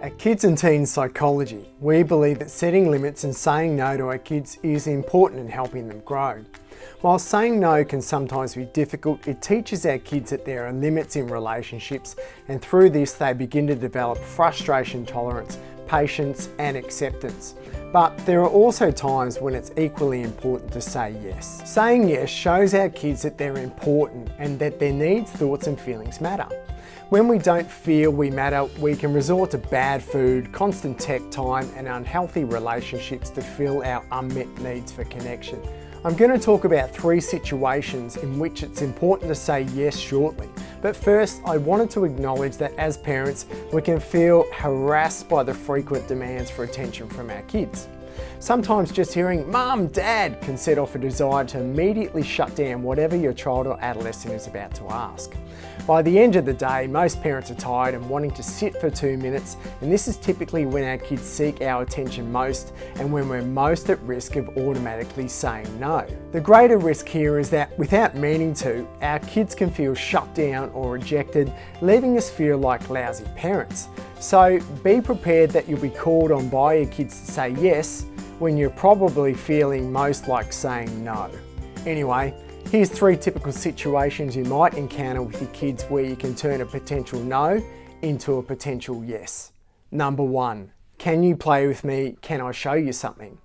At Kids and Teens Psychology, we believe that setting limits and saying no to our kids is important in helping them grow. While saying no can sometimes be difficult, it teaches our kids that there are limits in relationships, and through this they begin to develop frustration tolerance, patience and acceptance. But there are also times when it's equally important to say yes. Saying yes shows our kids that they're important and that their needs, thoughts and feelings matter. When we don't feel we matter, we can resort to bad food, constant tech time and unhealthy relationships to fill our unmet needs for connection. I'm going to talk about 3 situations in which it's important to say yes shortly. But first, I wanted to acknowledge that as parents, we can feel harassed by the frequent demands for attention from our kids. Sometimes just hearing "Mum, Dad" can set off a desire to immediately shut down whatever your child or adolescent is about to ask. By the end of the day, most parents are tired and wanting to sit for 2 minutes, and this is typically when our kids seek our attention most and when we're most at risk of automatically saying no. The greater risk here is that without meaning to, our kids can feel shut down or rejected, leaving us feel like lousy parents. So be prepared that you'll be called on by your kids to say yes when you're probably feeling most like saying no. Anyway, here's 3 typical situations you might encounter with your kids where you can turn a potential no into a potential yes. Number 1, can you play with me? Can I show you something?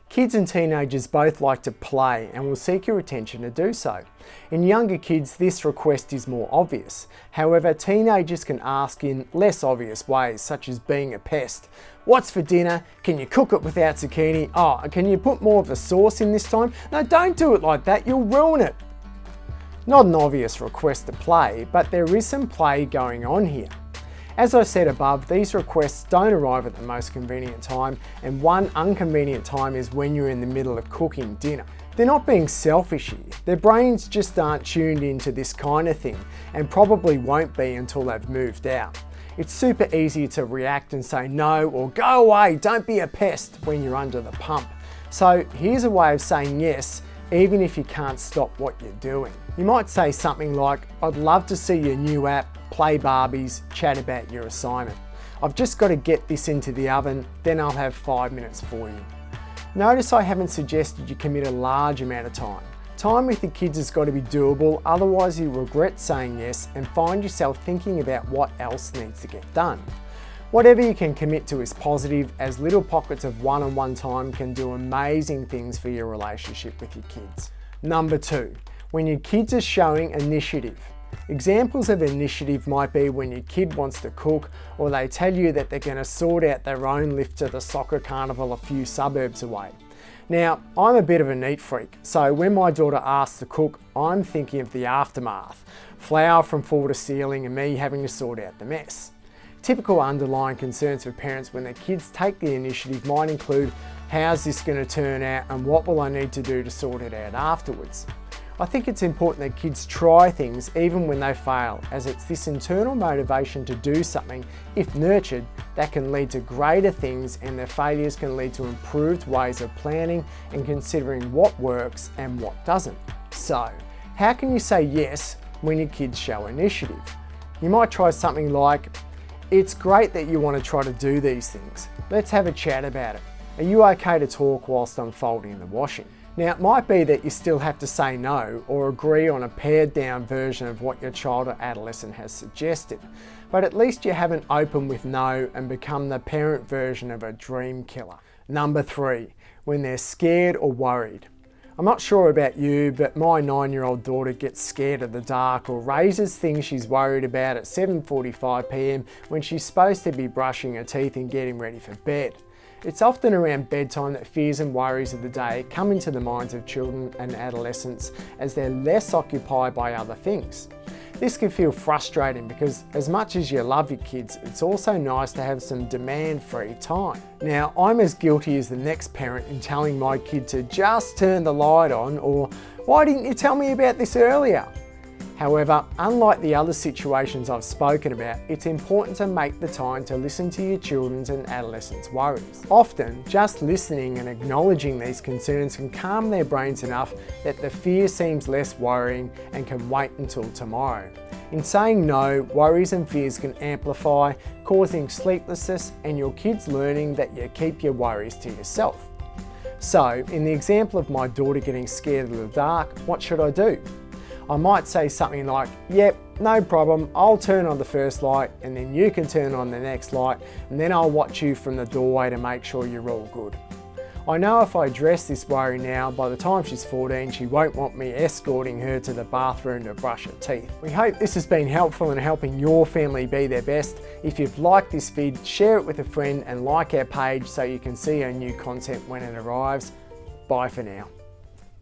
Kids and teenagers both like to play and will seek your attention to do so. In younger kids, this request is more obvious. However, teenagers can ask in less obvious ways, such as being a pest. What's for dinner? Can you cook it without zucchini? Oh, can you put more of the sauce in this time? No, don't do it like that, you'll ruin it. Not an obvious request to play, but there is some play going on here. As I said above, these requests don't arrive at the most convenient time, and one inconvenient time is when you're in the middle of cooking dinner. They're not being selfish here, their brains just aren't tuned into this kind of thing and probably won't be until they've moved out. It's super easy to react and say no or go away, don't be a pest when you're under the pump. So here's a way of saying yes, even if you can't stop what you're doing. You might say something like, I'd love to see your new app, play Barbies, chat about your assignment. I've just got to get this into the oven, then I'll have 5 minutes for you. Notice I haven't suggested you commit a large amount of time. Time with the kids has got to be doable, otherwise you regret saying yes and find yourself thinking about what else needs to get done. Whatever you can commit to is positive, as little pockets of one-on-one time can do amazing things for your relationship with your kids. Number 2, when your kids are showing initiative. Examples of initiative might be when your kid wants to cook, or they tell you that they're going to sort out their own lift to the soccer carnival a few suburbs away. Now, I'm a bit of a neat freak, so when my daughter asks to cook, I'm thinking of the aftermath. Flour from floor to ceiling and me having to sort out the mess. Typical underlying concerns for parents when their kids take the initiative might include, how's this going to turn out and what will I need to do to sort it out afterwards? I think it's important that kids try things even when they fail, as it's this internal motivation to do something, if nurtured, that can lead to greater things, and their failures can lead to improved ways of planning and considering what works and what doesn't. So, how can you say yes when your kids show initiative? You might try something like, it's great that you want to try to do these things. Let's have a chat about it. Are you okay to talk whilst I'm folding the washing? Now, it might be that you still have to say no or agree on a pared down version of what your child or adolescent has suggested, but at least you haven't opened with no and become the parent version of a dream killer. Number 3, when they're scared or worried. I'm not sure about you, but my 9-year-old daughter gets scared of the dark or raises things she's worried about at 7:45 p.m. when she's supposed to be brushing her teeth and getting ready for bed. It's often around bedtime that fears and worries of the day come into the minds of children and adolescents as they're less occupied by other things. This can feel frustrating because as much as you love your kids, it's also nice to have some demand-free time. Now, I'm as guilty as the next parent in telling my kid to just turn the light on, or why didn't you tell me about this earlier? However, unlike the other situations I've spoken about, it's important to make the time to listen to your children's and adolescents' worries. Often, just listening and acknowledging these concerns can calm their brains enough that the fear seems less worrying and can wait until tomorrow. In saying no, worries and fears can amplify, causing sleeplessness and your kids learning that you keep your worries to yourself. So, in the example of my daughter getting scared of the dark, what should I do? I might say something like, yep, no problem, I'll turn on the first light and then you can turn on the next light and then I'll watch you from the doorway to make sure you're all good. I know if I address this worry now, by the time she's 14, she won't want me escorting her to the bathroom to brush her teeth. We hope this has been helpful in helping your family be their best. If you've liked this vid, share it with a friend and like our page so you can see our new content when it arrives. Bye for now.